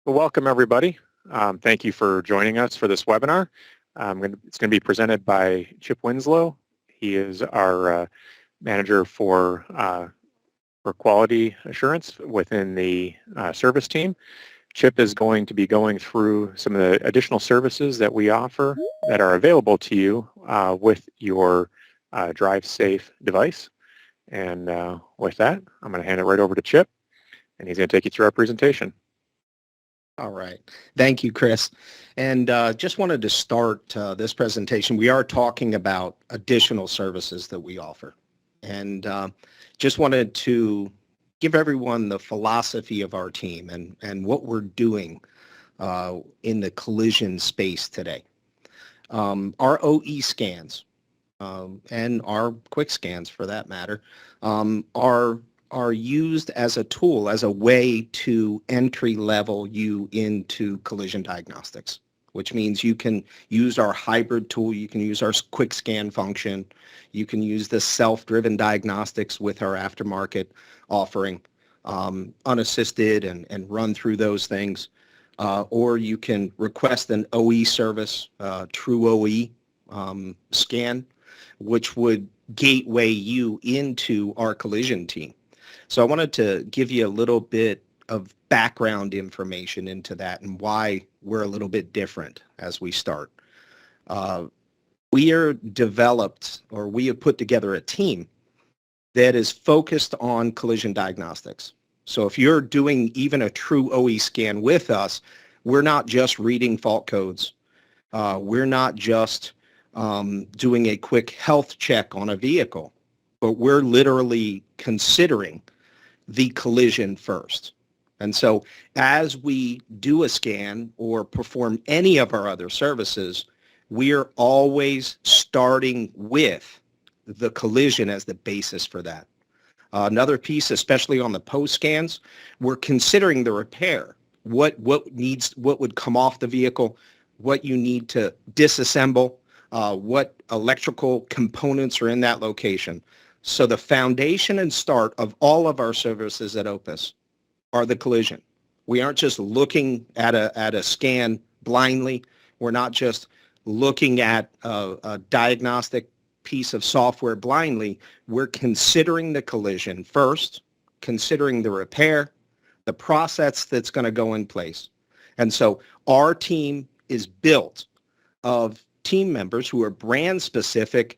Well, welcome everybody. Thank you for joining us for this webinar. It's going to be presented by Chip Winslow. He is our manager for quality assurance within the service team. Chip is going to be going through some of the additional services that we offer that are available to you with your DriveSafe device. And with that, I'm going to hand it right over to Chip, and he's going to take you through our presentation. All right. Thank you, Chris. And just wanted to start this presentation. We are talking about additional services that we offer. And just wanted to give everyone the philosophy of our team and what we're doing in the collision space today. Our OE scans and our quick scans, for that matter, are used as a tool, as a way to entry level you into collision diagnostics, which means you can use our hybrid tool, you can use our quick scan function, you can use the self-driven diagnostics with our aftermarket offering, unassisted and run through those things, or you can request an OE service, true OE scan, which would gateway you into our collision team. So I wanted to give you a little bit of background information into that and why we're a little bit different as we start. We have put together a team that is focused on collision diagnostics. So if you're doing even a true OE scan with us, we're not just reading fault codes. We're not just doing a quick health check on a vehicle, but we're literally considering the collision first. And so as we do a scan or perform any of our other services, we're always starting with the collision as the basis for that. Another piece, especially on the post scans, we're considering the repair. What would come off the vehicle, what you need to disassemble, what electrical components are in that location. So the foundation and start of all of our services at Opus are the collision. We aren't just looking at a scan blindly. We're not just looking at a diagnostic piece of software blindly. We're considering the collision first, considering the repair, the process that's going to go in place. And so our team is built of team members who are brand specific,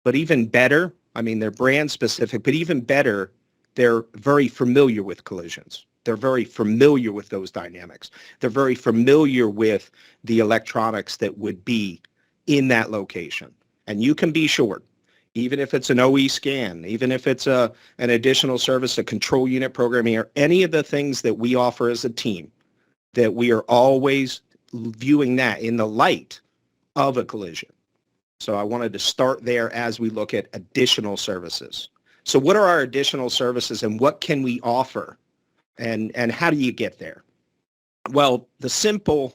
but even better, they're brand specific, but even better, they're very familiar with collisions. They're very familiar with those dynamics. They're very familiar with the electronics that would be in that location. And you can be sure, even if it's an OE scan, even if it's an additional service, a control unit programming, or any of the things that we offer as a team, that we are always viewing that in the light of a collision. So I wanted to start there as we look at additional services. So what are our additional services and what can we offer? And how do you get there? Well, the simple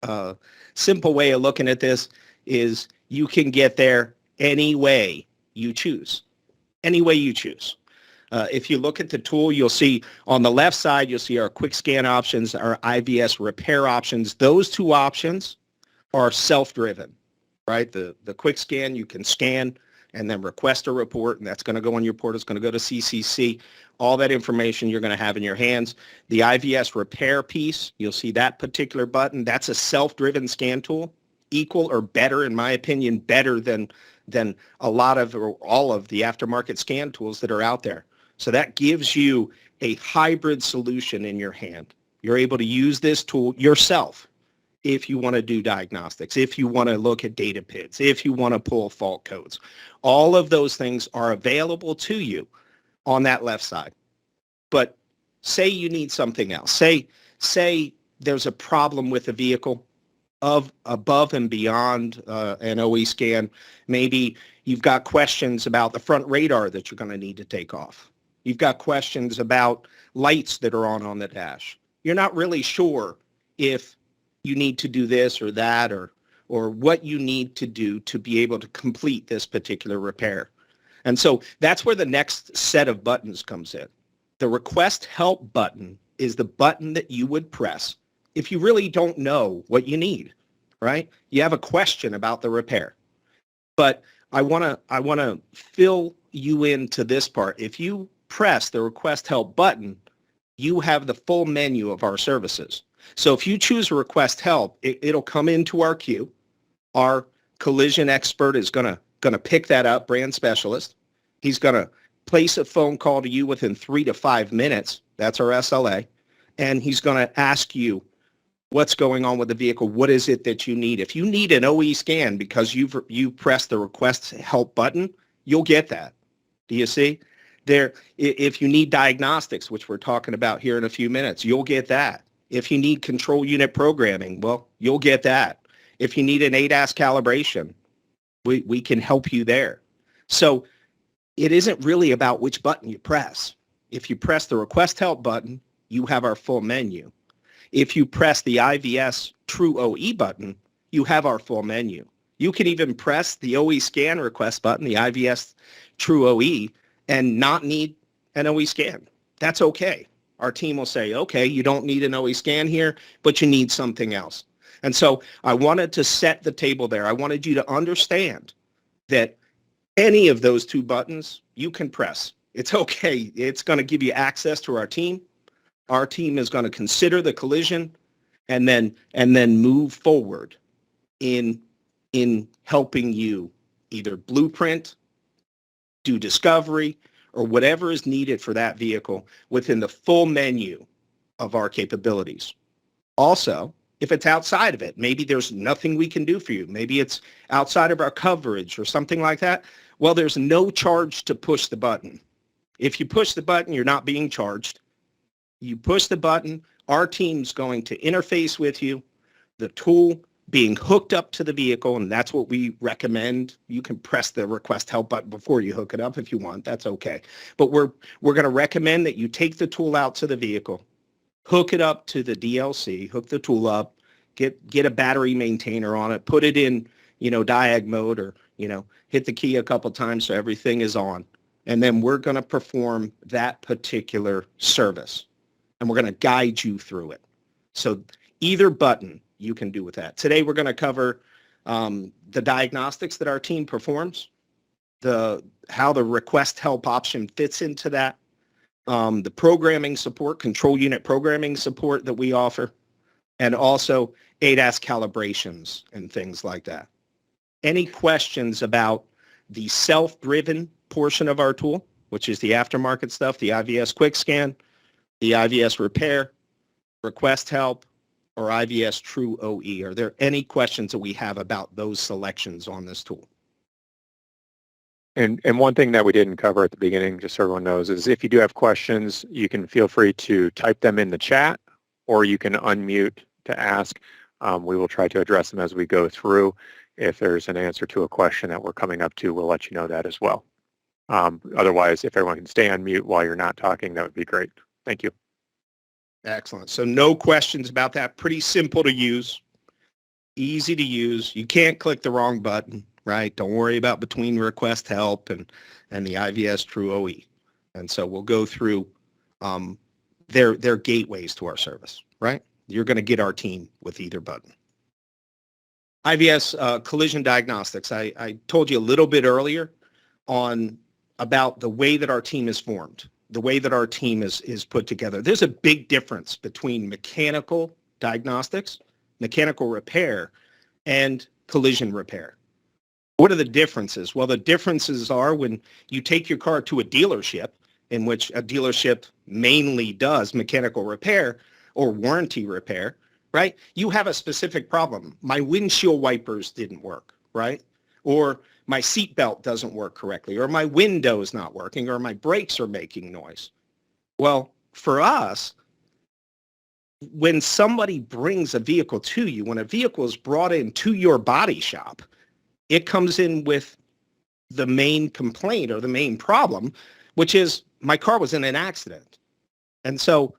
way of looking at this is you can get there any way you choose. Any way you choose. If you look at the tool, you'll see on the left side, you'll see our quick scan options, our IVS repair options. Those two options are self-driven, right? The quick scan, you can scan and then request a report, and that's going to go on your port. It's going to go to CCC. All that information you're going to have in your hands. The IVS repair piece, you'll see that particular button. That's a self-driven scan tool, equal or better, in my opinion, better than a lot of or all of the aftermarket scan tools that are out there. So that gives you a hybrid solution in your hand. You're able to use this tool yourself if you want to do diagnostics, if you want to look at data PIDs, if you want to pull fault codes. All of those things are available to you on that left side. But say you need something else. Say there's a problem with a vehicle of above and beyond an OE scan. Maybe you've got questions about the front radar that you're going to need to take off. You've got questions about lights that are on the dash. You're not really sure if you need to do this or that or what you need to do to be able to complete this particular repair. And so that's where the next set of buttons comes in. The request help button is the button that you would press if you really don't know what you need, right? You have a question about the repair. But I want to fill you into this part. If you press the request help button, you have the full menu of our services. So if you choose request help, it'll come into our queue. Our collision expert is gonna pick that up, brand specialist. He's gonna place a phone call to you within 3 to 5 minutes. That's our SLA. And he's gonna ask you what's going on with the vehicle. What is it that you need? If you need an OE scan because you pressed the request help button, you'll get that. Do you see? There, if you need diagnostics, which we're talking about here in a few minutes, you'll get that. If you need control unit programming, well, you'll get that. If you need an ADAS calibration, we can help you there. So it isn't really about which button you press. If you press the request help button, you have our full menu. If you press the IVS True OE button, you have our full menu. You can even press the OE scan request button, the IVS True OE, and not need an OE scan. That's okay. Our team will say, okay, you don't need an OE scan here, but you need something else. And so I wanted to set the table there. I wanted you to understand that any of those two buttons you can press. It's okay. It's going to give you access to our team. Our team is going to consider the collision and then move forward in helping you either blueprint, do discovery, or whatever is needed for that vehicle within the full menu of our capabilities. Also, if it's outside of it, maybe there's nothing we can do for you. Maybe it's outside of our coverage or something like that. Well, there's no charge to push the button. If you push the button, you're not being charged. You push the button, our team's going to interface with you, the tool being hooked up to the vehicle, and that's what we recommend. You can press the request help button before you hook it up if you want. That's okay. But we're going to recommend that you take the tool out to the vehicle, hook it up to the DLC, hook the tool up, get a battery maintainer on it, put it in, diag mode, or, hit the key a couple times so everything is on. And then we're going to perform that particular service. And we're going to guide you through it. So either button you can do with that. Today we're going to cover the diagnostics that our team performs, how the request help option fits into that, the programming support, control unit programming support that we offer, and also ADAS calibrations and things like that. Any questions about the self-driven portion of our tool, which is the aftermarket stuff, the IVS quick scan, the IVS repair, request help, or IVS True OE? Are there any questions that we have about those selections on this tool? And one thing that we didn't cover at the beginning, just so everyone knows, is if you do have questions, you can feel free to type them in the chat, or you can unmute to ask. We will try to address them as we go through. If there's an answer to a question that we're coming up to, we'll let you know that as well. Otherwise, if everyone can stay on mute while you're not talking, that would be great. Thank you. Excellent. So no questions about that. Pretty simple to use, easy to use. You can't click the wrong button, right? Don't worry about between request help and the IVS True OE. And so we'll go through their gateways to our service, right? You're going to get our team with either button. IVS collision diagnostics. I told you a little bit earlier about the way that our team is formed, the way that our team is put together. There's a big difference between mechanical diagnostics, mechanical repair, and collision repair. What are the differences? Well, the differences are when you take your car to a dealership, in which a dealership mainly does mechanical repair or warranty repair, right? You have a specific problem. My windshield wipers didn't work, right? Or my seatbelt doesn't work correctly, or my window is not working, or my brakes are making noise. Well, for us, when somebody brings a vehicle to you, when a vehicle is brought into your body shop, it comes in with the main complaint or the main problem, which is my car was in an accident. And so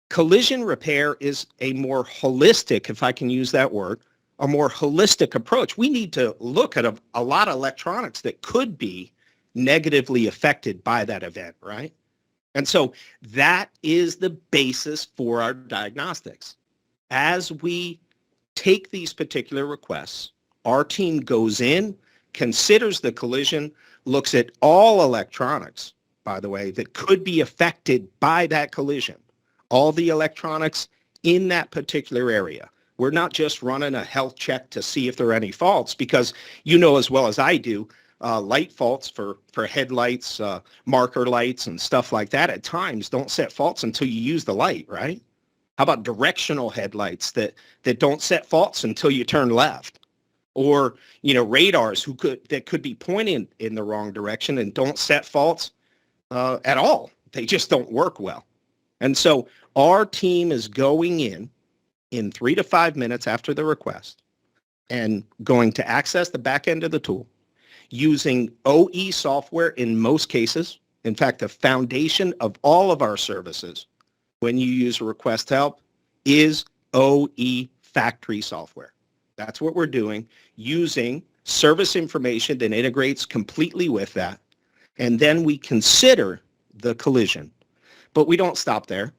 collision repair is a more holistic, if I can use that word, a more holistic approach. We need to look at a lot of electronics that could be negatively affected by that event, right? And so that is the basis for our diagnostics. As we take these particular requests, our team goes in, considers the collision, looks at all electronics, by the way, that could be affected by that collision, all the electronics in that particular area. We're not just running a health check to see if there are any faults, because you know as well as I do, light faults for headlights, marker lights and stuff like that at times don't set faults until you use the light, right? How about directional headlights that don't set faults until you turn left? Or, radars that could be pointing in the wrong direction and don't set faults at all. They just don't work well. And so our team is going in 3 to 5 minutes after the request and going to access the back end of the tool using OE software in most cases. In fact, the foundation of all of our services when you use a request help is OE factory software. That's what we're doing, using service information that integrates completely with that. And then we consider the collision. But we don't stop there.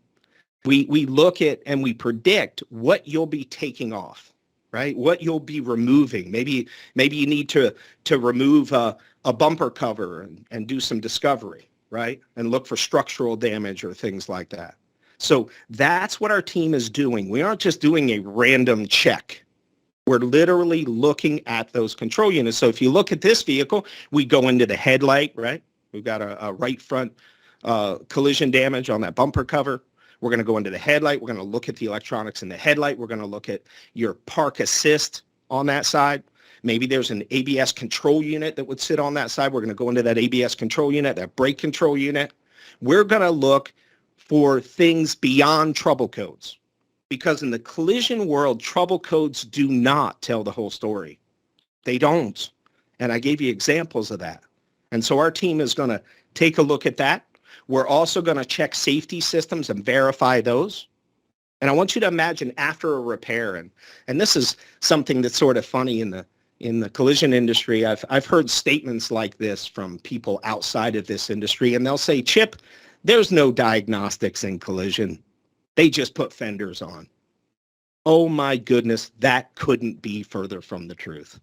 We look at and we predict what you'll be taking off, right? What you'll be removing. Maybe you need to remove a bumper cover and do some discovery, right? And look for structural damage or things like that. So that's what our team is doing. We aren't just doing a random check. We're literally looking at those control units. So if you look at this vehicle, we go into the headlight, right? We've got a right front collision damage on that bumper cover. We're going to go into the headlight. We're going to look at the electronics in the headlight. We're going to look at your park assist on that side. Maybe there's an ABS control unit that would sit on that side. We're going to go into that ABS control unit, that brake control unit. We're going to look for things beyond trouble codes, because in the collision world, trouble codes do not tell the whole story. They don't. And I gave you examples of that. And so our team is going to take a look at that. We're also going to check safety systems and verify those. And I want you to imagine after a repair, and this is something that's sort of funny in the collision industry. I've heard statements like this from people outside of this industry, and they'll say, Chip, there's no diagnostics in collision. They just put fenders on. Oh my goodness, that couldn't be further from the truth.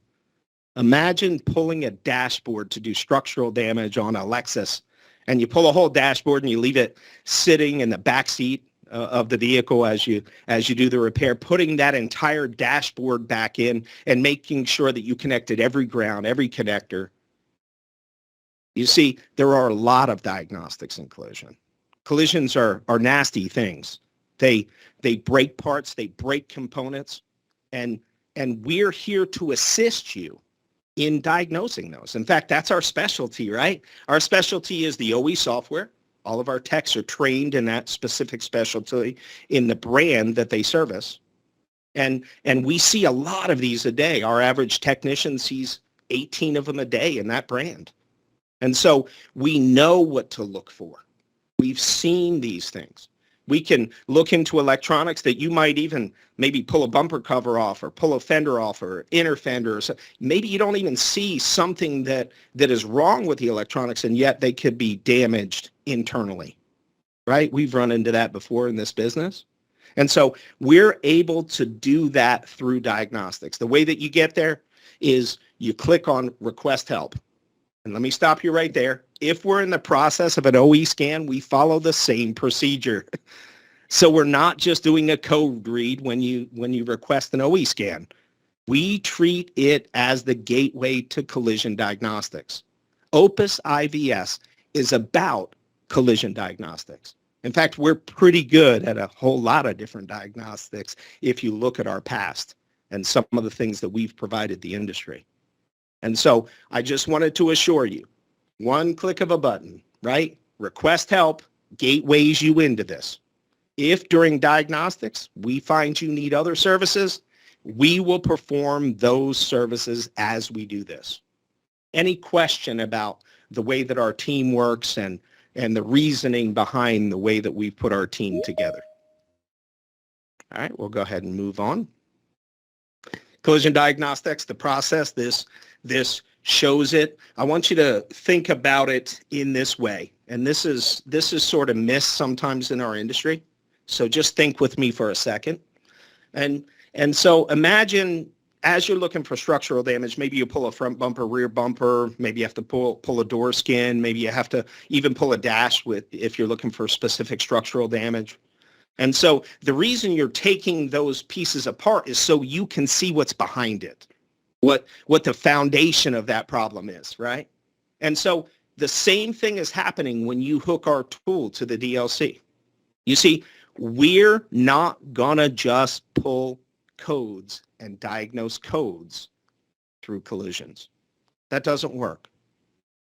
Imagine pulling a dashboard to do structural damage on a Lexus, and you pull a whole dashboard and you leave it sitting in the back seat of the vehicle as you do the repair, putting that entire dashboard back in and making sure that you connected every ground, every connector. You see, there are a lot of diagnostics in collision. Collisions are nasty things. They break parts, they break components, and we're here to assist you in diagnosing those. In fact, that's our specialty, right? Our specialty is the OE software. All of our techs are trained in that specific specialty in the brand that they service. And we see a lot of these a day. Our average technician sees 18 of them a day in that brand. And so we know what to look for. We've seen these things. We can look into electronics that you might even maybe pull a bumper cover off or pull a fender off or inner fender. Or so. Maybe you don't even see something that is wrong with the electronics, and yet they could be damaged internally, right? We've run into that before in this business. And so we're able to do that through diagnostics. The way that you get there is you click on Request Help. And let me stop you right there. If we're in the process of an OE scan, we follow the same procedure. So we're not just doing a code read when you request an OE scan. We treat it as the gateway to collision diagnostics. Opus IVS is about collision diagnostics. In fact, we're pretty good at a whole lot of different diagnostics if you look at our past and some of the things that we've provided the industry. And so I just wanted to assure you, one click of a button, right? Request help gateways you into this. If during diagnostics we find you need other services, we will perform those services as we do this. Any question about the way that our team works and the reasoning behind the way that we put our team together? All right, we'll go ahead and move on. Collision diagnostics, the process, this shows it. I want you to think about it in this way. And this is sort of missed sometimes in our industry. So just think with me for a second. And so imagine as you're looking for structural damage, maybe you pull a front bumper, rear bumper, maybe you have to pull a door skin, maybe you have to even pull a dash if you're looking for specific structural damage. And so the reason you're taking those pieces apart is so you can see what's behind it, what the foundation of that problem is, right? And so the same thing is happening when you hook our tool to the DLC. You see, we're not gonna just pull codes and diagnose codes through collisions. That doesn't work.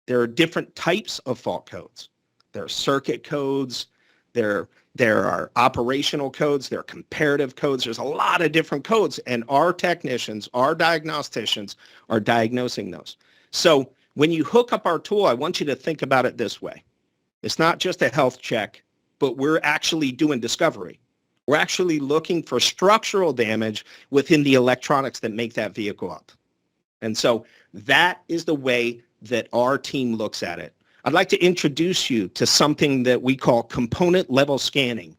There are different types of fault codes. There are circuit codes, there are operational codes, there are comparative codes. There's a lot of different codes, and our technicians, our diagnosticians are diagnosing those. So when you hook up our tool, I want you to think about it this way. It's not just a health check, but we're actually doing discovery. We're actually looking for structural damage within the electronics that make that vehicle up. And so that is the way that our team looks at it. I'd like to introduce you to something that we call component level scanning.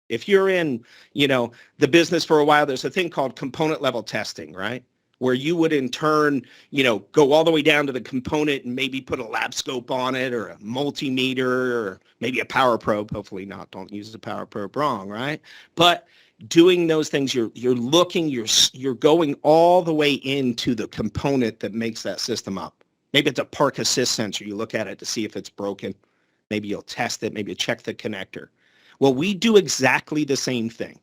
If you're in, the business for a while, there's a thing called component level testing, right? Where you would in turn, go all the way down to the component and maybe put a lab scope on it or a multimeter or maybe a power probe. Hopefully not. Don't use the power probe wrong, right? But doing those things, you're looking, you're going all the way into the component that makes that system up. Maybe it's a park assist sensor. You look at it to see if it's broken. Maybe you'll test it. Maybe you check the connector. Well, we do exactly the same thing.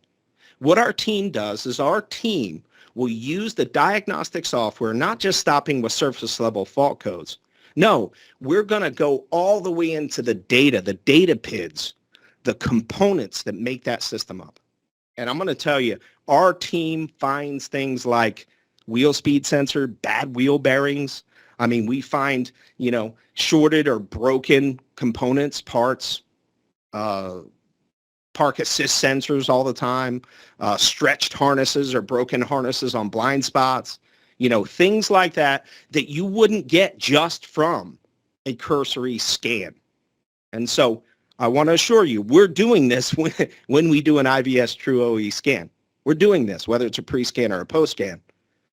What our team does is our team will use the diagnostic software, not just stopping with surface level fault codes. No, we're going to go all the way into the data PIDs, the components that make that system up. And I'm going to tell you, our team finds things like wheel speed sensor, bad wheel bearings. I mean, we find, shorted or broken components, parts, park assist sensors all the time, stretched harnesses or broken harnesses on blind spots, things like that you wouldn't get just from a cursory scan. And so I want to assure you, we're doing this when we do an IVS True OE scan. We're doing this, whether it's a pre-scan or a post-scan.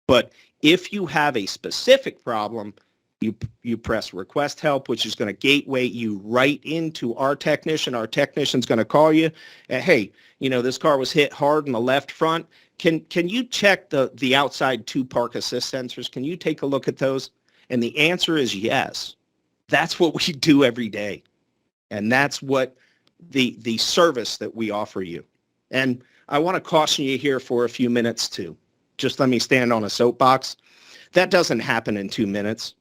But if you have a specific problem, you press request help, which is going to gateway you right into our technician. Our technician's going to call you. Hey, this car was hit hard in the left front. Can you check the outside two park assist sensors? Can you take a look at those? And the answer is yes. That's what we do every day. And that's what the service that we offer you. And I want to caution you here for a few minutes too. Just let me stand on a soapbox. That doesn't happen in 2 minutes.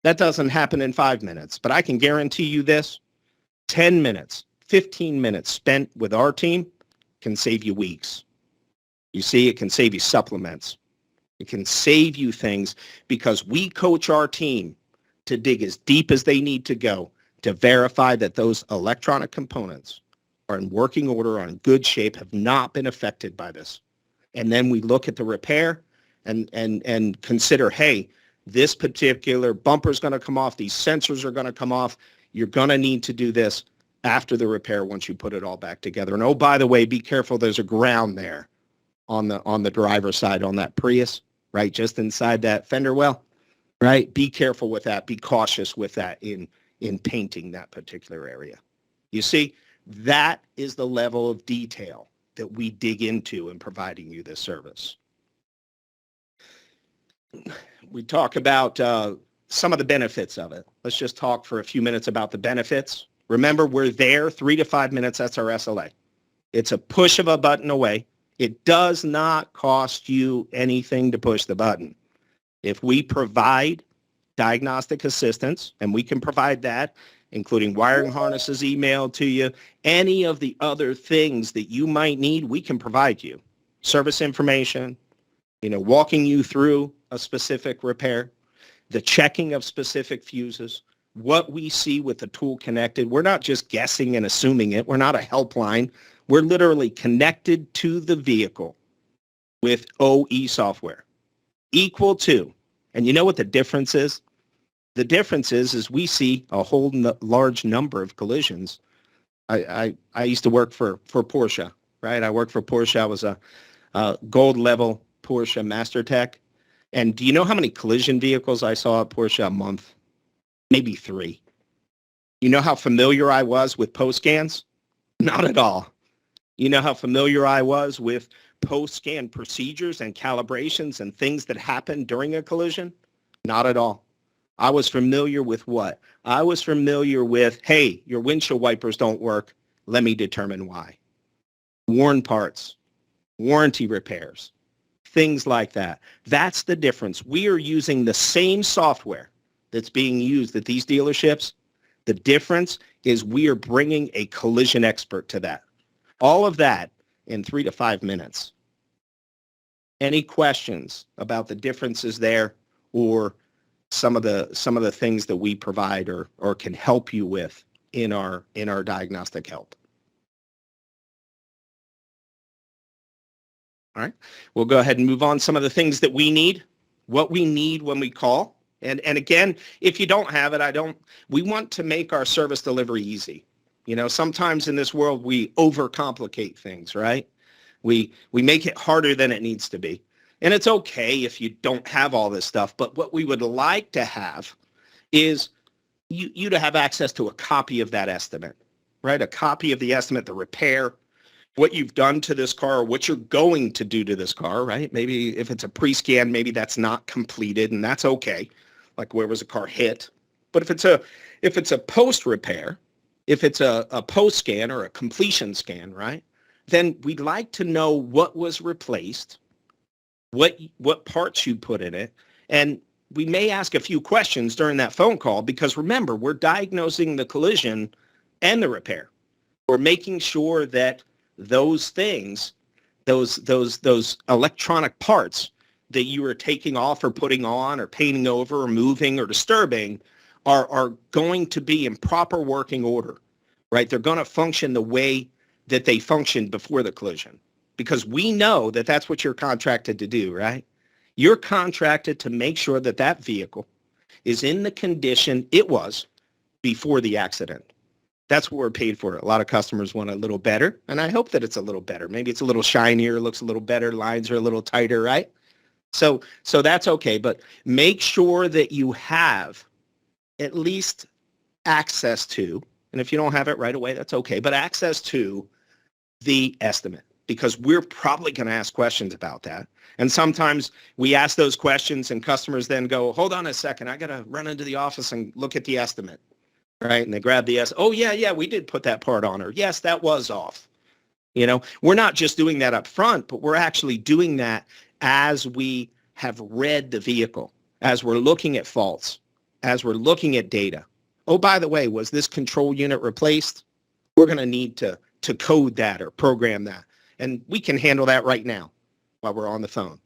That doesn't happen in 5 minutes. But I can guarantee you this, 10 minutes, 15 minutes spent with our team can save you weeks. You see, it can save you supplements. It can save you things because we coach our team to dig as deep as they need to go to verify that those electronic components are in working order, are in good shape, have not been affected by this. And then we look at the repair and consider, hey, this particular bumper is going to come off, these sensors are going to come off. You're going to need to do this after the repair once you put it all back together. And oh, by the way, be careful, there's a ground there on the driver's side on that Prius, right? Just inside that fender well, right? Be careful with that. Be cautious with that in painting that particular area. You see, that is the level of detail that we dig into in providing you this service. We talk about some of the benefits of it. Let's just talk for a few minutes about the benefits. Remember, we're there 3 to 5 minutes. That's our SLA. It's a push of a button away. It does not cost you anything to push the button. If we provide diagnostic assistance, and we can provide that, including wiring harnesses emailed to you, any of the other things that you might need, we can provide you. Service information, walking you through a specific repair, the checking of specific fuses, what we see with the tool connected. We're not just guessing and assuming it. We're not a helpline. We're literally connected to the vehicle with OE software equal to, and you know what the difference is? The difference is we see a whole large number of collisions. I used to work for Porsche, right? I worked for Porsche. I was a gold level Porsche MasterTech. And do you know how many collision vehicles I saw at Porsche a month? Maybe 3. You know how familiar I was with post scans? Not at all. You know how familiar I was with post-scan procedures and calibrations and things that happen during a collision? Not at all. I was familiar with what? I was familiar with, hey, your windshield wipers don't work. Let me determine why. Worn parts, warranty repairs, things like that. That's the difference. We are using the same software that's being used at these dealerships. The difference is we are bringing a collision expert to that. All of that in 3 to 5 minutes. Any questions about the differences there or some of the things that we provide or can help you with in our diagnostic help? All right, we'll go ahead and move on. Some of the things that we need, what we need when we call. And again, if you don't have it, we want to make our service delivery easy. You know, sometimes in this world, we overcomplicate things, right? We make it harder than it needs to be. And it's okay if you don't have all this stuff, but what we would like to have is you to have access to a copy of that estimate, right? A copy of the estimate, the repair, what you've done to this car, or what you're going to do to this car, right? Maybe if it's a pre-scan, maybe that's not completed, and that's okay. Like where was the car hit? But if it's a post-repair, if it's a post-scan or a completion scan, right? Then we'd like to know what was replaced, what parts you put in it, and we may ask a few questions during that phone call because remember, we're diagnosing the collision and the repair. We're making sure that those things, those electronic parts that you are taking off or putting on or painting over or moving or disturbing are going to be in proper working order, right? They're going to function the way that they functioned before the collision because we know that that's what you're contracted to do, right? You're contracted to make sure that that vehicle is in the condition it was before the accident. That's what we're paid for. A lot of customers want a little better, and I hope that it's a little better. Maybe it's a little shinier, looks a little better, lines are a little tighter, right? So that's okay, but make sure that you have at least access to, and if you don't have it right away, that's okay, but access to the estimate because we're probably going to ask questions about that. And sometimes we ask those questions and customers then go, hold on a second, I got to run into the office and look at the estimate, right? And they grab the estimate. Oh, yeah, we did put that part on, or yes, that was off. You know, we're not just doing that up front, but we're actually doing that as we have read the vehicle, as we're looking at faults, as we're looking at data. Oh, by the way, was this control unit replaced? We're going to need to code that or program that. And we can handle that right now while we're on the phone.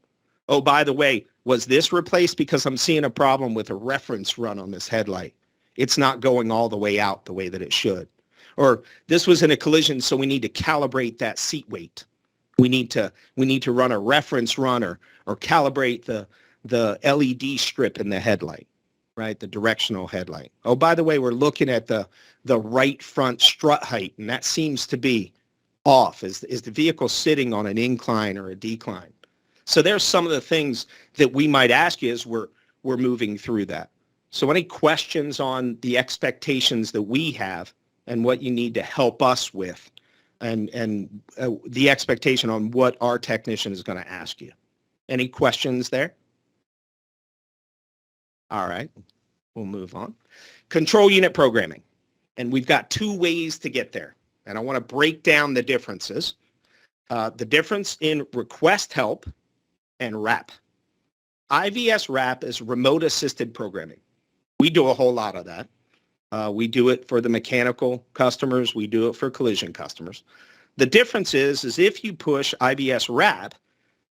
Oh, by the way, was this replaced because I'm seeing a problem with a reference run on this headlight? It's not going all the way out the way that it should. Or this was in a collision, so we need to calibrate that seat weight. We need to run a reference run or calibrate the LED strip in the headlight, right? The directional headlight. Oh, by the way, we're looking at the right front strut height, and that seems to be off. Is the vehicle sitting on an incline or a decline? So there's some of the things that we might ask you as we're moving through that. So any questions on the expectations that we have and what you need to help us with and the expectation on what our technician is going to ask you. Any questions there? All right, we'll move on. Control unit programming. And we've got 2 ways to get there. And I want to break down the differences. The difference in request help and RAP. IVS RAP is remote assisted programming. We do a whole lot of that. We do it for the mechanical customers. We do it for collision customers. The difference is if you push IVS RAP,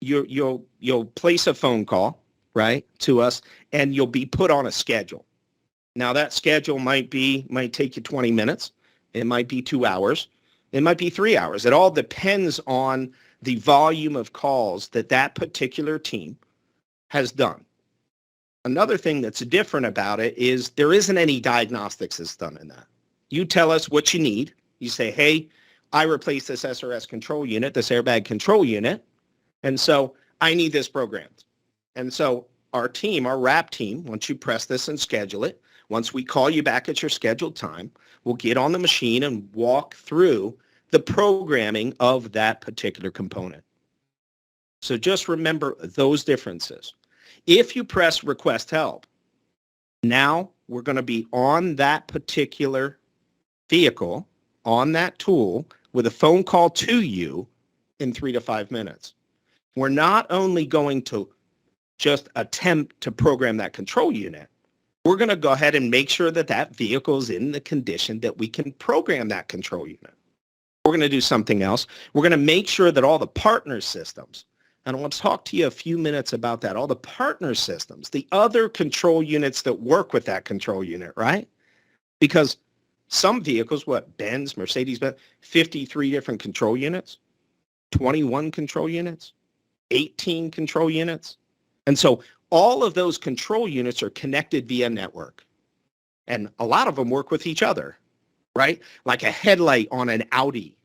you'll place a phone call, right, to us, and you'll be put on a schedule. Now that schedule might take you 20 minutes. It might be 2 hours. It might be 3 hours. It all depends on the volume of calls that particular team has done. Another thing that's different about it is there isn't any diagnostics that's done in that. You tell us what you need. You say, hey, I replaced this SRS control unit, this airbag control unit, And so I need this programmed. And so our team, our wrap team, once you press this and schedule it, once we call you back at your scheduled time, we'll get on the machine and walk through the programming of that particular component. So just remember those differences. If you press request help, now we're going to be on that particular vehicle, on that tool, with a phone call to you in 3 to 5 minutes. We're not only going to just attempt to program that control unit, we're going to go ahead and make sure that that vehicle is in the condition that we can program that control unit. We're going to do something else. We're going to make sure that all the partner systems, and I want to talk to you a few minutes about that, all the partner systems, the other control units that work with that control unit, right? Because some vehicles, Benz, Mercedes-Benz, 53 different control units, 21 control units, 18 control units. And so all of those control units are connected via network. And a lot of them work with each other, right? Like a headlight on an Audi.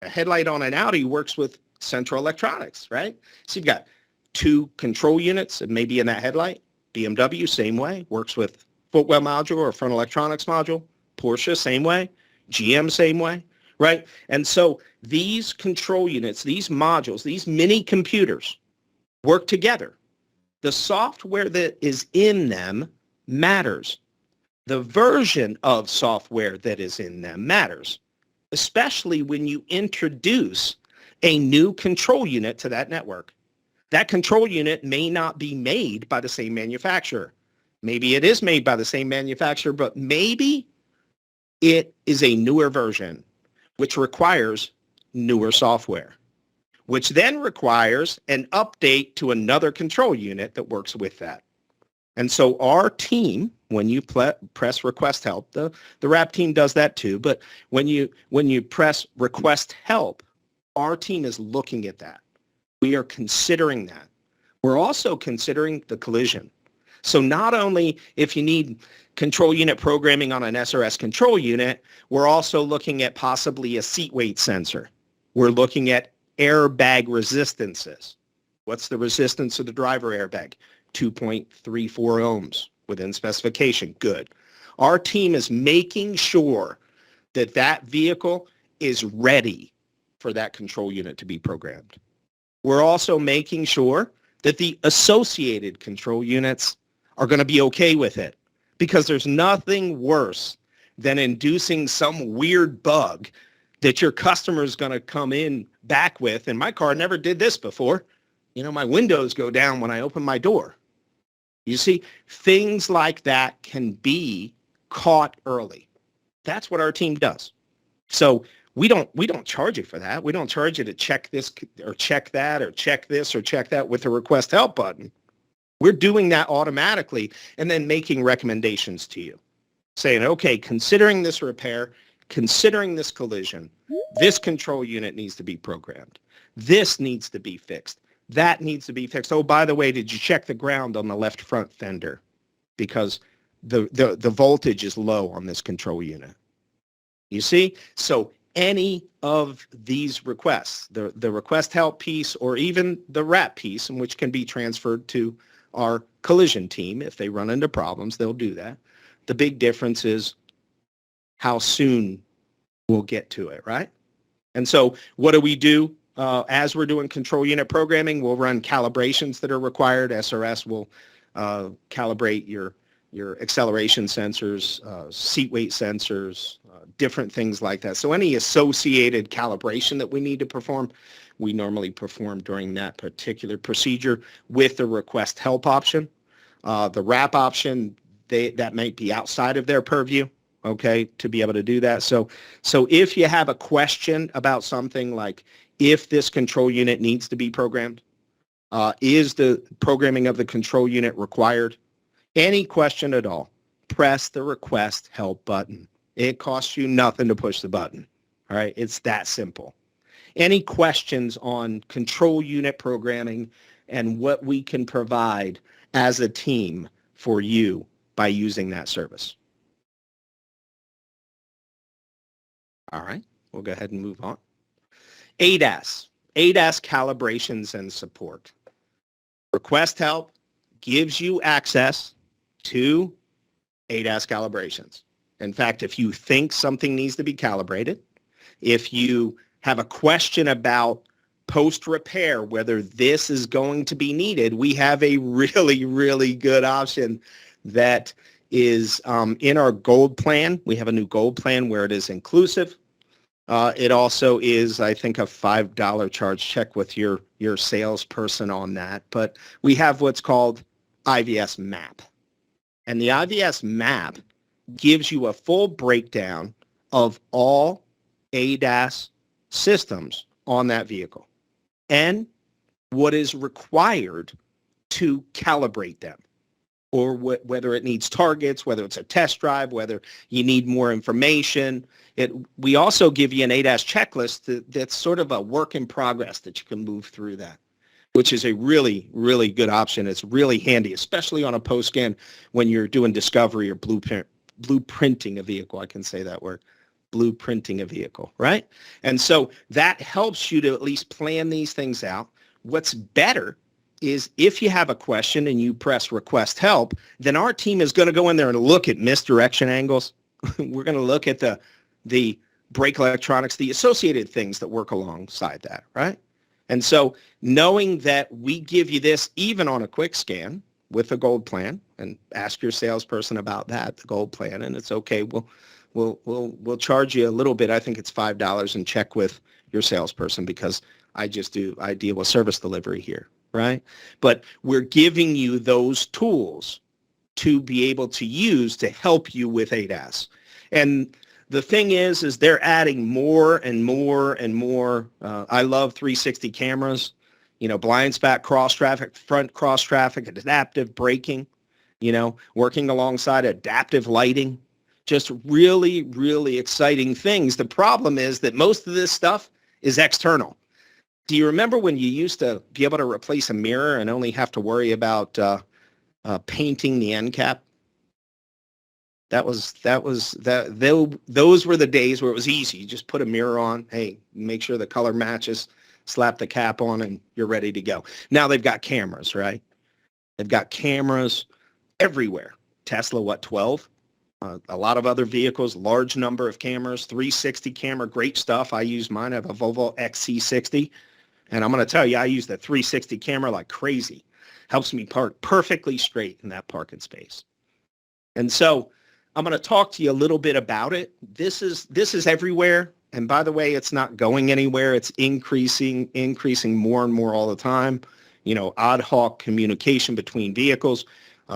A headlight on an Audi works with central electronics, right? So you've got 2 control units and maybe in that headlight. BMW, same way, works with footwell module or front electronics module. Porsche, same way. GM, same way, right? And so these control units, these modules, these mini computers work together. The software that is in them matters. The version of software that is in them matters, especially when you introduce a new control unit to that network. That control unit may not be made by the same manufacturer. Maybe it is made by the same manufacturer, but maybe it is a newer version, which requires newer software, which then requires an update to another control unit that works with that. And so our team, when you press request help, the wrap team does that too, but when you press request help, our team is looking at that. We are considering that. We're also considering the collision. So not only if you need control unit programming on an SRS control unit, we're also looking at possibly a seat weight sensor. We're looking at airbag resistances. What's the resistance of the driver airbag? 2.34 ohms within specification. Good. Our team is making sure that that vehicle is ready for that control unit to be programmed. We're also making sure that the associated control units are going to be okay with it, because there's nothing worse than inducing some weird bug that your customer is going to come in back with. And my car never did this before. You know, my windows go down when I open my door. You see, things like that can be caught early. That's what our team does. So we don't charge you for that. We don't charge you to check this or check that or check this or check that with the request help button. We're doing that automatically and then making recommendations to you, saying, okay, considering this repair, considering this collision, this control unit needs to be programmed. This needs to be fixed. That needs to be fixed. Oh, by the way, did you check the ground on the left front fender? Because the voltage is low on this control unit. You see? So any of these requests, the request help piece or even the wrap piece, in which can be transferred to our collision team. If they run into problems, they'll do that. The big difference is how soon we'll get to it, right? And so what do? As we're doing control unit programming, we'll run calibrations that are required. SRS will calibrate your acceleration sensors, seat weight sensors, different things like that. So any associated calibration that we need to perform, we normally perform during that particular procedure with the request help option. The wrap option, that might be outside of their purview, okay, to be able to do that. So if you have a question about something like if this control unit needs to be programmed, is the programming of the control unit required? Any question at all, press the request help button. It costs you nothing to push the button. All right, it's that simple. Any questions on control unit programming and what we can provide as a team for you by using that service? All right, we'll go ahead and move on. ADAS. ADAS calibrations and support. Request help gives you access to ADAS calibrations. In fact, if you think something needs to be calibrated, if you have a question about post-repair, whether this is going to be needed, we have a really, really good option that is in our gold plan. We have a new gold plan where it is inclusive. It also is, I think, a $5 charge. Check with your salesperson on that. But we have what's called IVS map. And the IVS map gives you a full breakdown of all ADAS systems on that vehicle and what is required to calibrate them, or whether it needs targets, whether it's a test drive, whether you need more information. We also give you an ADAS checklist that's sort of a work in progress that you can move through that, which is a really, really good option. It's really handy, especially on a post-scan when you're doing discovery or blueprinting a vehicle. I can say that word, blueprinting a vehicle, right? And so that helps you to at least plan these things out. What's better is if you have a question and you press request help, then our team is going to go in there and look at misdirection angles. We're going to look at the brake electronics, the associated things that work alongside that, right? And so knowing that we give you this even on a quick scan with a gold plan, and ask your salesperson about that, the gold plan, and it's okay. We'll charge you a little bit. I think it's $5, and check with your salesperson because I deal with service delivery here, right? But we're giving you those tools to be able to use to help you with ADAS. And the thing is they're adding more and more and more. I love 360 cameras, blind spot, cross traffic, front cross traffic, adaptive braking, working alongside adaptive lighting, just really, really exciting things. The problem is that most of this stuff is external. Do you remember when you used to be able to replace a mirror and only have to worry about painting the end cap? Those were the days where it was easy. You just put a mirror on, hey, make sure the color matches, slap the cap on, and you're ready to go. Now they've got cameras, right? They've got cameras everywhere. Tesla, 12? A lot of other vehicles, large number of cameras, 360 camera, great stuff. I use mine. I have a Volvo XC60. And I'm going to tell you, I use the 360 camera like crazy. Helps me park perfectly straight in that parking space. And so I'm going to talk to you a little bit about it. This is everywhere. And by the way, it's not going anywhere. It's increasing more and more all the time. Ad hoc communication between vehicles,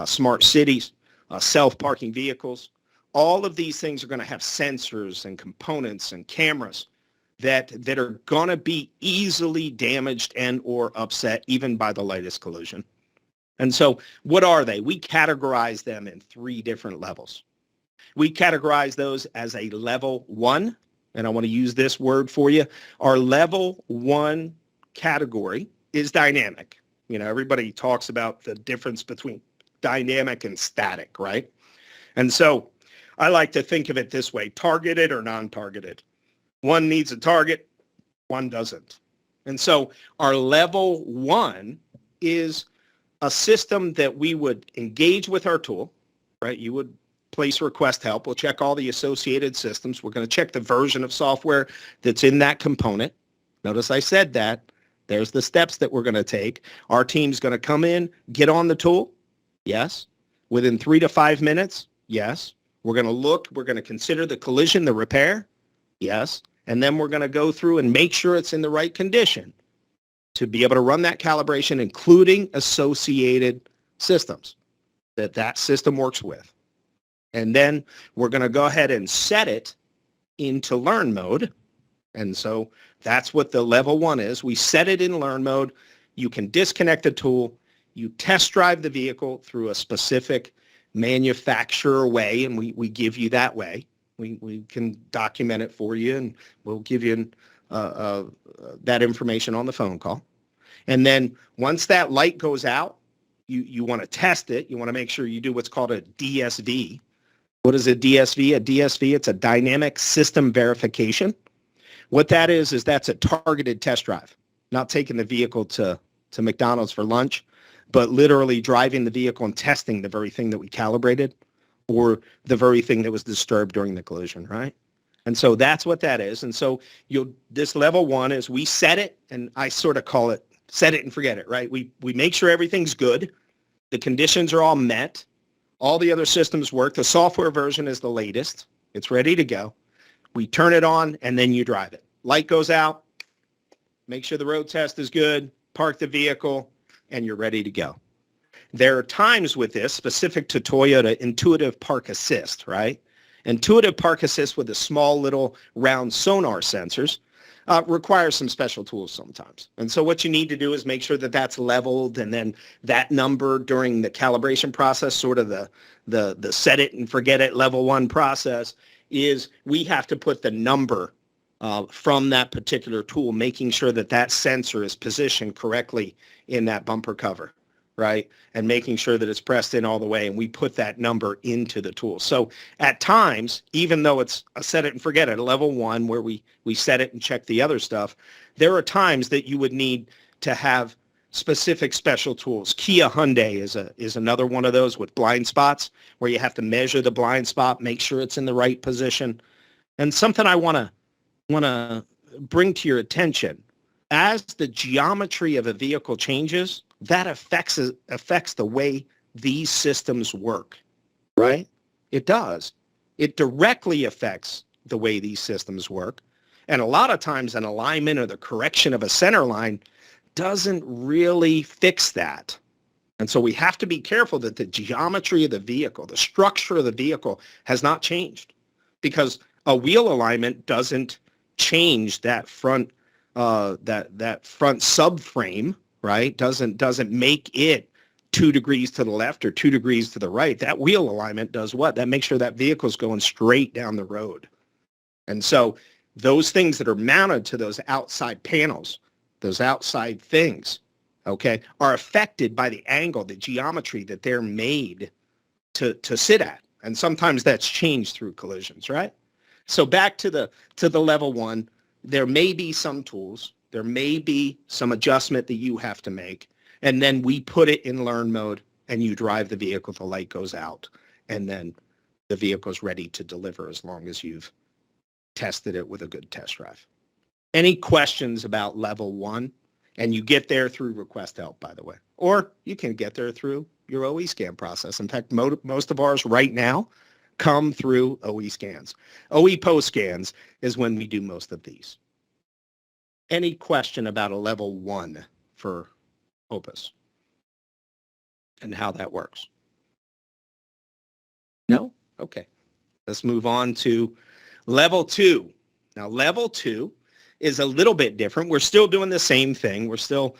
smart cities, self-parking vehicles. All of these things are going to have sensors and components and cameras that are going to be easily damaged and or upset even by the lightest collision. And so what are they? We categorize them in 3 different levels. We categorize those as a level 1, and I want to use this word for you. Our level 1 category is dynamic. Everybody talks about the difference between dynamic and static, right? And so I like to think of it this way, targeted or non-targeted. One needs a target, one doesn't. And so our level 1 is a system that we would engage with our tool, right? You would place request help. We'll check all the associated systems. We're going to check the version of software that's in that component. Notice I said that. There's the steps that we're going to take. Our team's going to come in, get on the tool. Yes. Within 3 to 5 minutes. Yes. We're going to look. We're going to consider the collision, the repair. Yes. And then we're going to go through and make sure it's in the right condition to be able to run that calibration, including associated systems that system works with. And then we're going to go ahead and set it into learn mode. And so that's what the level 1 is. We set it in learn mode. You can disconnect the tool. You test drive the vehicle through a specific manufacturer way, and we give you that way. We can document it for you, and we'll give you that information on the phone call. And then once that light goes out, you want to test it. You want to make sure you do what's called a DSV. What is a DSV? A DSV, it's a dynamic system verification. What that is that's a targeted test drive. not taking the vehicle to McDonald's for lunch, but literally driving the vehicle and testing the very thing that we calibrated or the very thing that was disturbed during the collision, right? And so that's what that is. And so this level 1 is we set it, and I sort of call it set it and forget it, right? We make sure everything's good. The conditions are all met. All the other systems work. The software version is the latest. It's ready to go. We turn it on, and then you drive it. Light goes out. Make sure the road test is good. Park the vehicle, and you're ready to go. There are times with this, specific to Toyota, Intuitive Park Assist, right? Intuitive Park Assist with the small little round sonar sensors requires some special tools sometimes. And so what you need to do is make sure that that's leveled, and then that number during the calibration process, sort of the set it and forget it level 1 process, is we have to put the number from that particular tool, making sure that that sensor is positioned correctly in that bumper cover, right? And making sure that it's pressed in all the way, and we put that number into the tool. So at times, even though it's a set it and forget it, a level 1 where we set it and check the other stuff, there are times that you would need to have specific special tools. Kia Hyundai is another one of those with blind spots, where you have to measure the blind spot, make sure it's in the right position. And something I want to bring to your attention, as the geometry of a vehicle changes, that affects the way these systems work, right? It does. It directly affects the way these systems work. And a lot of times an alignment or the correction of a center line doesn't really fix that. And so we have to be careful that the geometry of the vehicle, the structure of the vehicle has not changed, because a wheel alignment doesn't change that front that front subframe, right? Doesn't make it 2 degrees to the left or 2 degrees to the right. That wheel alignment does what? That makes sure that vehicle's going straight down the road. And so those things that are mounted to those outside panels, those outside things, okay, are affected by the angle, the geometry that they're made to sit at. And sometimes that's changed through collisions, right? So back to the level 1, there may be some tools, there may be some adjustment that you have to make, and then we put it in learn mode, and you drive the vehicle, the light goes out, and then the vehicle's ready to deliver as long as you've tested it with a good test drive. Any questions about level 1? And you get there through request help, by the way, or you can get there through your OE scan process. In fact, most of ours right now come through OE scans. OE post scans is when we do most of these. Any question about a level 1 for Opus and how that works? No? Okay. Let's move on to level 2. Now, level 2 is a little bit different. We're still doing the same thing. We're still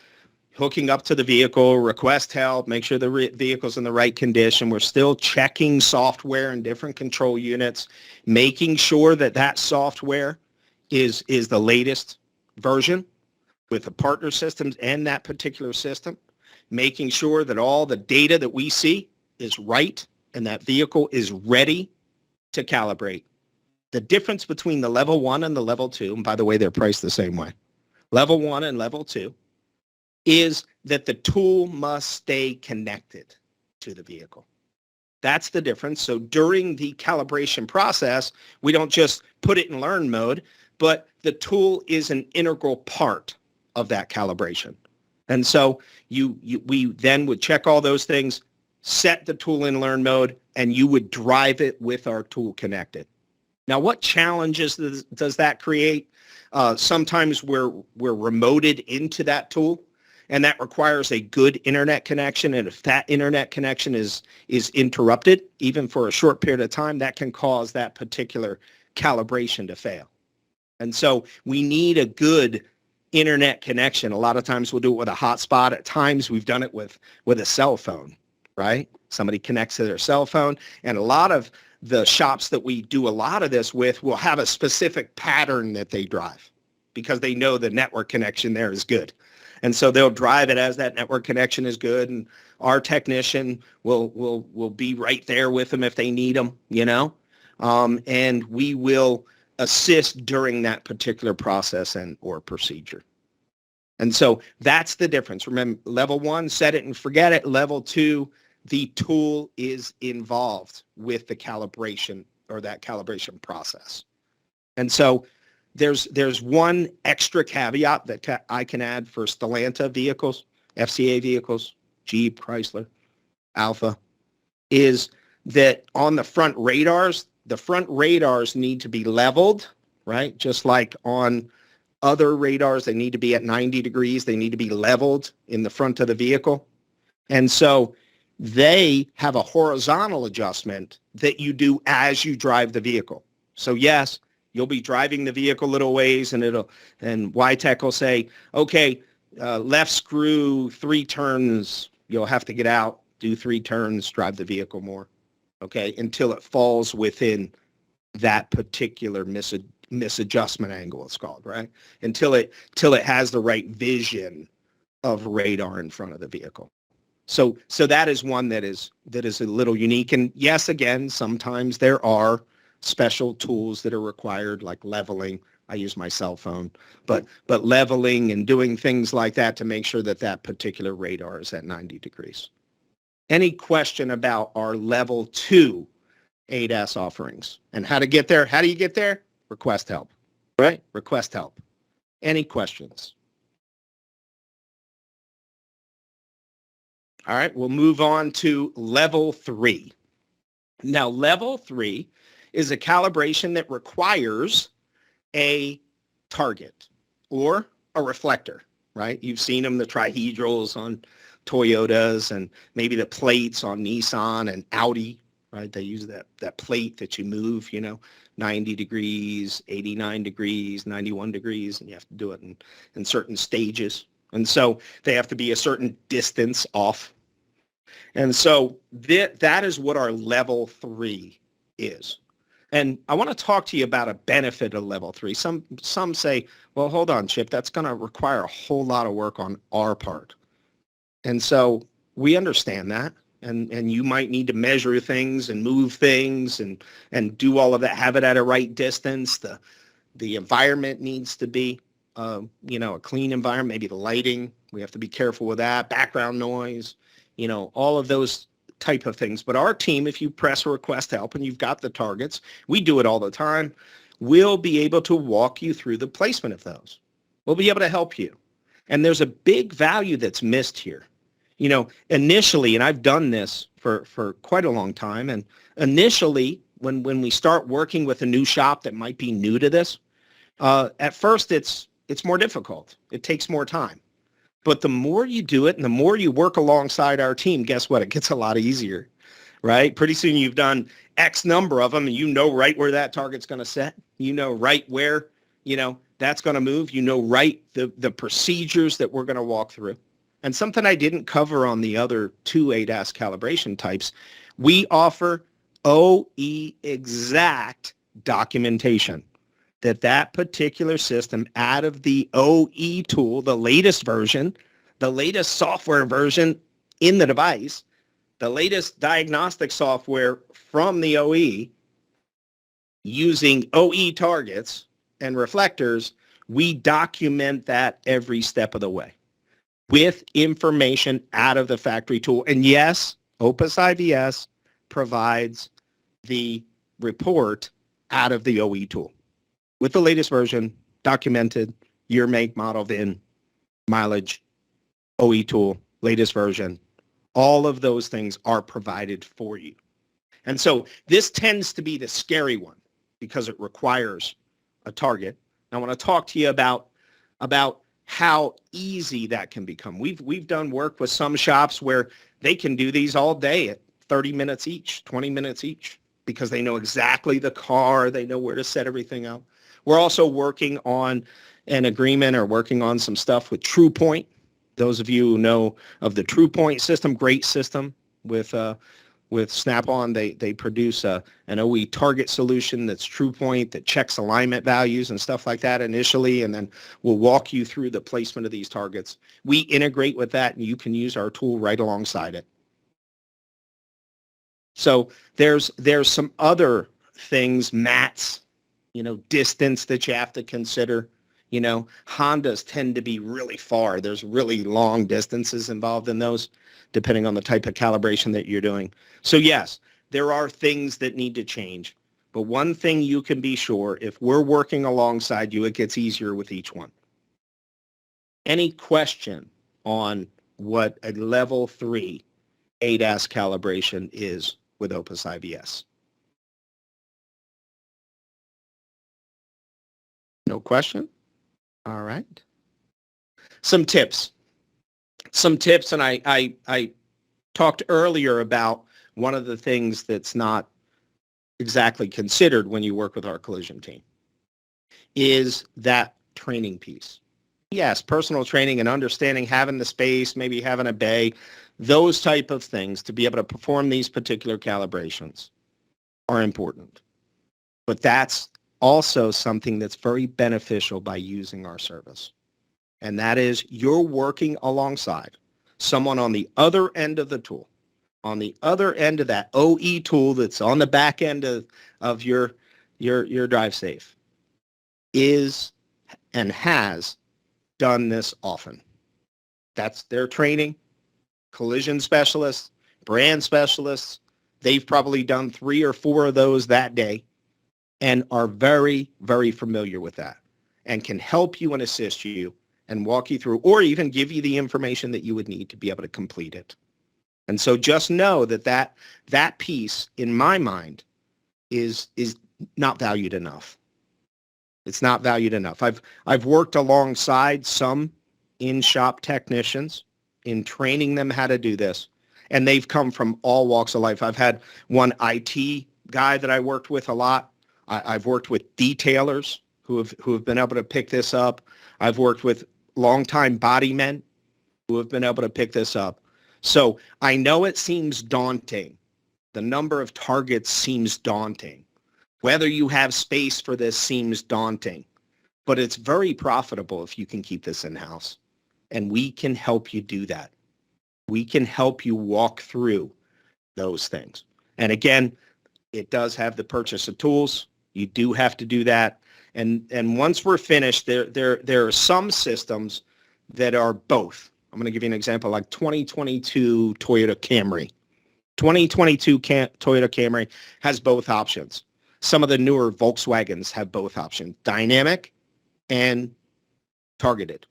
hooking up to the vehicle, request help, make sure the vehicle's in the right condition. We're still checking software and different control units, making sure that that software is the latest version with the partner systems and that particular system, making sure that all the data that we see is right and that vehicle is ready to calibrate. The difference between the level 1 and the level 2, and by the way, they're priced the same way, level 1 and level 2, is that the tool must stay connected to the vehicle. That's the difference. So during the calibration process, we don't just put it in learn mode, but the tool is an integral part of that calibration. And so we then would check all those things, set the tool in learn mode, and you would drive it with our tool connected. Now, what challenges does that create? Sometimes we're remoted into that tool, and that requires a good internet connection. And if that internet connection is interrupted, even for a short period of time, that can cause that particular calibration to fail. And so we need a good internet connection. A lot of times we'll do it with a hotspot. At times we've done it with a cell phone, right? Somebody connects to their cell phone, and a lot of the shops that we do a lot of this with will have a specific pattern that they drive because they know the network connection there is good. And so they'll drive it as that network connection is good, and our technician will be right there with them if they need them, and we will assist during that particular process and or procedure. And so that's the difference. Remember, level 1, set it and forget it. Level 2, the tool is involved with the calibration or that calibration process. And so there's one extra caveat that I can add for Stellantis vehicles, FCA vehicles, Jeep, Chrysler, Alpha, is that on the front radars need to be leveled, right? Just like on other radars, they need to be at 90 degrees. They need to be leveled in the front of the vehicle. And so they have a horizontal adjustment that you do as you drive the vehicle. So yes, you'll be driving the vehicle a little ways and YTech will say, okay, left screw 3 turns, you'll have to get out, do 3 turns, drive the vehicle more, okay, until it falls within that particular misadjustment angle, it's called, right? Until it has the right vision of radar in front of the vehicle. So that is one that is a little unique. And yes, again, sometimes there are special tools that are required, like leveling. I use my cell phone, but leveling and doing things like that to make sure that that particular radar is at 90 degrees. Any question about our level 2 ADAS offerings and how to get there? How do you get there? Request help, right? Request help. Any questions? All right, we'll move on to level 3. Now, level 3 is a calibration that requires a target or a reflector, right? You've seen them, the trihedrals on Toyotas and maybe the plates on Nissan and Audi, right? They use that plate that you move, 90 degrees, 89 degrees, 91 degrees, and you have to do it in certain stages. And so they have to be a certain distance off. And so that is what our level 3 is. And I want to talk to you about a benefit of level 3. Some say, well, hold on, Chip, that's going to require a whole lot of work on our part. And so we understand that. And you might need to measure things and move things and do all of that, have it at a right distance. The environment needs to be, a clean environment, maybe the lighting. We have to be careful with that, background noise, all of those type of things. But our team, if you press request help and you've got the targets, we do it all the time, we'll be able to walk you through the placement of those. We'll be able to help you. And there's a big value that's missed here. Initially, and I've done this for quite a long time, and initially, when we start working with a new shop that might be new to this, at first it's more difficult. It takes more time. But the more you do it and the more you work alongside our team, guess what? It gets a lot easier, right? Pretty soon you've done X number of them and you know right where that target's going to set. You know right where, that's going to move. You know right the procedures that we're going to walk through. And something I didn't cover on the other 2 ADAS calibration types, we offer OE exact documentation. That particular system out of the OE tool, the latest version, the latest software version in the device, the latest diagnostic software from the OE, using OE targets and reflectors, we document that every step of the way with information out of the factory tool. And yes, Opus IVS provides the report out of the OE tool, with the latest version, documented, year, make, model, VIN, mileage, OE tool, latest version. All of those things are provided for you. And so this tends to be the scary one because it requires a target. I want to talk to you about how easy that can become. We've done work with some shops where they can do these all day at 30 minutes each, 20 minutes each, because they know exactly the car, they know where to set everything up. We're also working on an agreement or working on some stuff with TruePoint. Those of you who know of the TruePoint system, great system with Snap-on, they produce an OE target solution that's TruePoint that checks alignment values and stuff like that initially, and then we'll walk you through the placement of these targets. We integrate with that, and you can use our tool right alongside it. So there's some other things, mats, distance that you have to consider. You know, Hondas tend to be really far. There's really long distances involved in those, depending on the type of calibration that you're doing. So yes, there are things that need to change. But one thing you can be sure, if we're working alongside you, it gets easier with each one. Any question on what a level 3 ADAS calibration is with Opus IVS? No question? All right. Some tips, and I talked earlier about one of the things that's not exactly considered when you work with our collision team is that training piece. Yes, personal training and understanding, having the space, maybe having a bay, those type of things to be able to perform these particular calibrations are important. But that's also something that's very beneficial by using our service. And that is you're working alongside someone on the other end of the tool, on the other end of that OE tool that's on the back end of your DriveSafe is and has done this often. That's their training, collision specialists, brand specialists. They've probably done 3 or 4 of those that day and are very, very familiar with that and can help you and assist you and walk you through or even give you the information that you would need to be able to complete it. And so just know that piece, in my mind, is not valued enough. It's not valued enough. I've worked alongside some in-shop technicians in training them how to do this, and they've come from all walks of life. I've had one IT guy that I worked with a lot. I've worked with detailers who have been able to pick this up. I've worked with longtime body men who have been able to pick this up. So I know it seems daunting. The number of targets seems daunting. Whether you have space for this seems daunting. But it's very profitable if you can keep this in-house. And we can help you do that. We can help you walk through those things. And again, it does have the purchase of tools. You do have to do that. And once we're finished, there are some systems that are both. I'm going to give you an example, like 2022 Toyota Camry. 2022 Toyota Camry has both options. Some of the newer Volkswagens have both options, dynamic and targeted.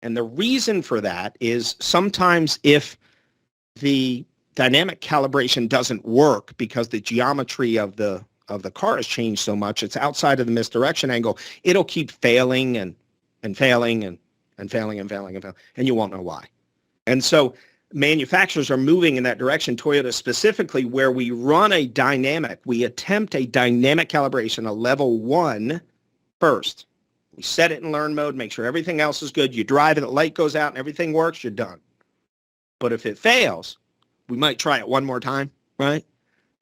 And the reason for that is sometimes if the dynamic calibration doesn't work because the geometry of the car has changed so much, it's outside of the misdirection angle, it'll keep failing and failing and failing, and you won't know why. And so manufacturers are moving in that direction, Toyota specifically, where we run we attempt a dynamic calibration, a level 1 first. We set it in learn mode, make sure everything else is good. You drive and the light goes out and everything works, you're done. But if it fails, we might try it one more time, right?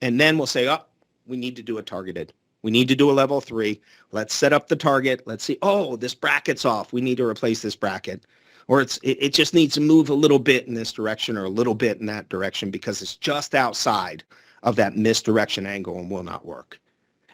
And then we'll say, oh, we need to do a targeted. We need to do a level 3. Let's set up the target. Let's see, oh, this bracket's off. We need to replace this bracket. Or it just needs to move a little bit in this direction or a little bit in that direction because it's just outside of that misdirection angle and will not work.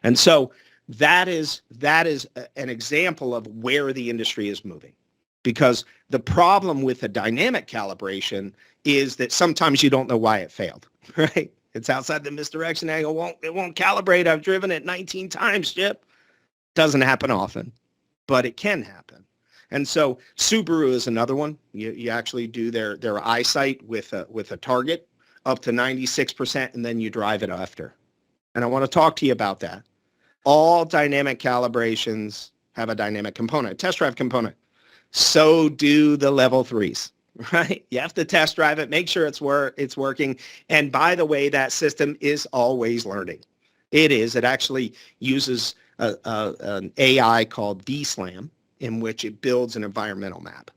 And so that is an example of where the industry is moving. Because the problem with a dynamic calibration is that sometimes you don't know why it failed, right? It's outside the misdirection angle. It won't calibrate. I've driven it 19 times, Chip. Doesn't happen often, but it can happen. And so Subaru is another one. You actually do their eyesight with a target up to 96%, and then you drive it after. And I want to talk to you about that. All dynamic calibrations have a dynamic component, test drive component. So do the level 3s, right? You have to test drive it, make sure it's working. And by the way, that system is always learning. It is. It actually uses an AI called VSLAM, in which it builds an environmental map.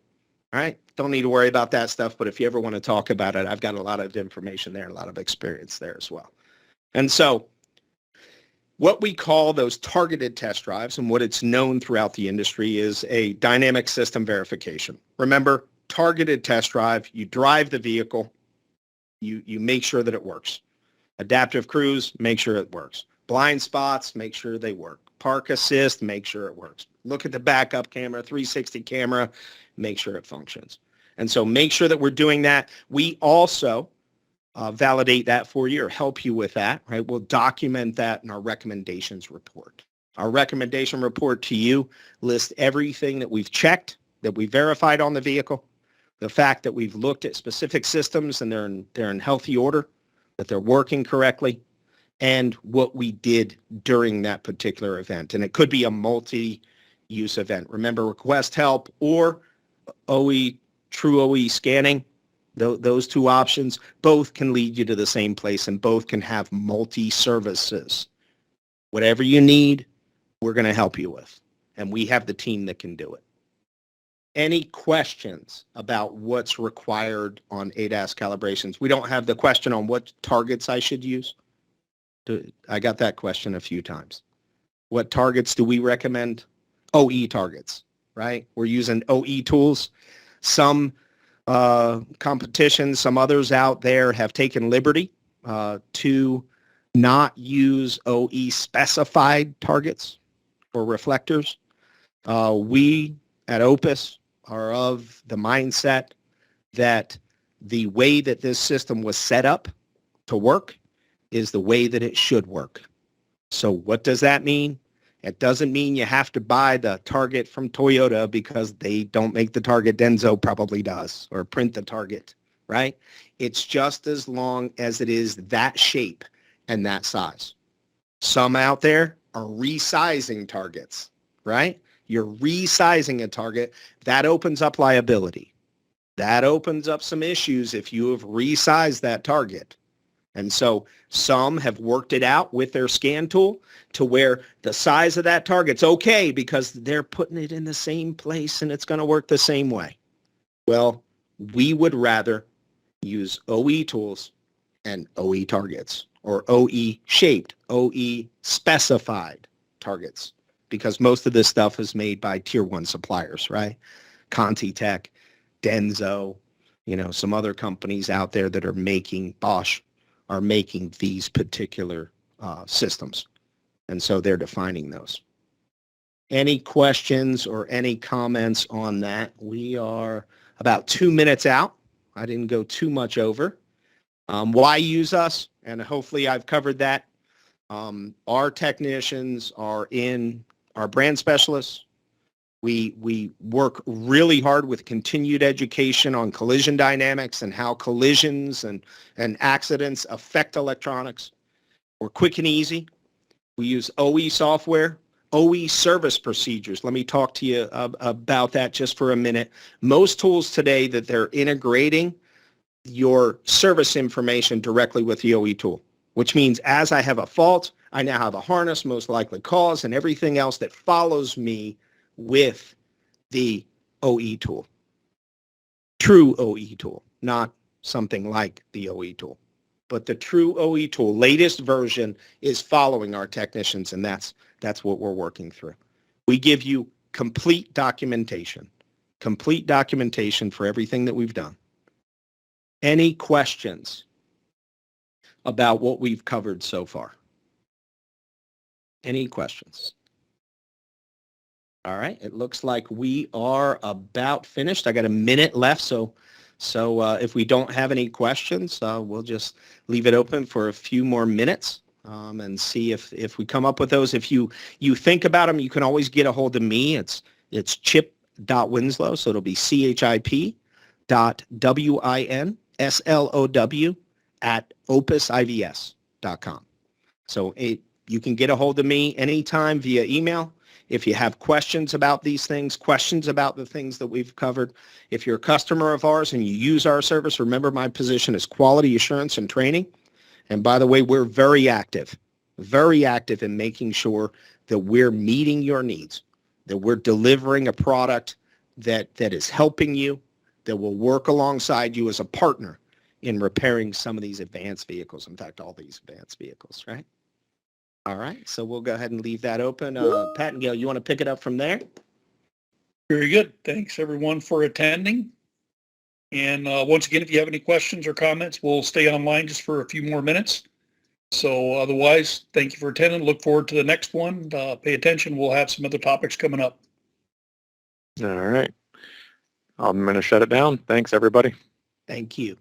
All right? Don't need to worry about that stuff, but if you ever want to talk about it, I've got a lot of information there, a lot of experience there as well. And so what we call those targeted test drives and what it's known throughout the industry is a dynamic system verification. Remember, targeted test drive, you drive the vehicle, you make sure that it works. Adaptive cruise, make sure it works. Blind spots, make sure they work. Park assist, make sure it works. Look at the backup camera, 360 camera, make sure it functions. And so make sure that we're doing that. We also validate that for you or help you with that, right? We'll document that in our recommendations report. Our recommendation report to you lists everything that we've checked, that we verified on the vehicle, the fact that we've looked at specific systems and they're in healthy order, that they're working correctly, and what we did during that particular event. And it could be a multi-use event. Remember, request help or true OE scanning, those two options, both can lead you to the same place and both can have multi-services. Whatever you need, we're going to help you with. And we have the team that can do it. Any questions about what's required on ADAS calibrations? We don't have the question on what targets I should use. I got that question a few times. What targets do we recommend? OE targets, right? We're using OE tools. Some competition, some others out there have taken liberty to not use OE specified targets or reflectors. We at Opus are of the mindset that the way that this system was set up to work is the way that it should work. So what does that mean? It doesn't mean you have to buy the target from Toyota because they don't make the target. Denso probably does, or print the target, right? It's just as long as it is that shape and that size. Some out there are resizing targets, right? You're resizing a target. That opens up liability. That opens up some issues if you have resized that target. And so some have worked it out with their scan tool to where the size of that target's okay because they're putting it in the same place and it's going to work the same way. Well, we would rather use OE tools and OE targets or OE shaped, OE specified targets because most of this stuff is made by tier one suppliers, right? ContiTech, Denso, some other companies out there that are making Bosch are making these particular systems. And so they're defining those. Any questions or any comments on that? We are about 2 minutes out. I didn't go too much over. Why use us? And hopefully I've covered that. Our technicians are in our brand specialists. We work really hard with continued education on collision dynamics and how collisions and accidents affect electronics. We're quick and easy. We use OE software, OE service procedures. Let me talk to you about that just for a minute. Most tools today that they're integrating your service information directly with the OE tool, which means as I have a fault, I now have a harness, most likely cause, and everything else that follows me with the OE tool. True OE tool, not something like the OE tool. But the true OE tool, latest version, is following our technicians, and that's what we're working through. We give you complete documentation for everything that we've done. Any questions about what we've covered so far? Any questions? All right, it looks like we are about finished. I got a minute left, so if we don't have any questions, we'll just leave it open for a few more minutes and see if we come up with those. If you think about them, you can always get a hold of me. It's chip.winslow, so it'll be chip.winslow@opusivs.com. So you can get a hold of me anytime via email. If you have questions about these things, questions about the things that we've covered, if you're a customer of ours and you use our service, remember my position is quality assurance and training. And by the way, we're very active in making sure that we're meeting your needs, that we're delivering a product that is helping you, that will work alongside you as a partner in repairing some of these advanced vehicles. In fact, all these advanced vehicles, right? All right, so we'll go ahead and leave that open. Pat and Gail, you want to pick it up from there? Very good. Thanks, everyone, for attending. And once again, if you have any questions or comments, we'll stay online just for a few more minutes. So otherwise, thank you for attending. Look forward to the next one. Pay attention. We'll have some other topics coming up. All right. I'm going to shut it down. Thanks, everybody. Thank you.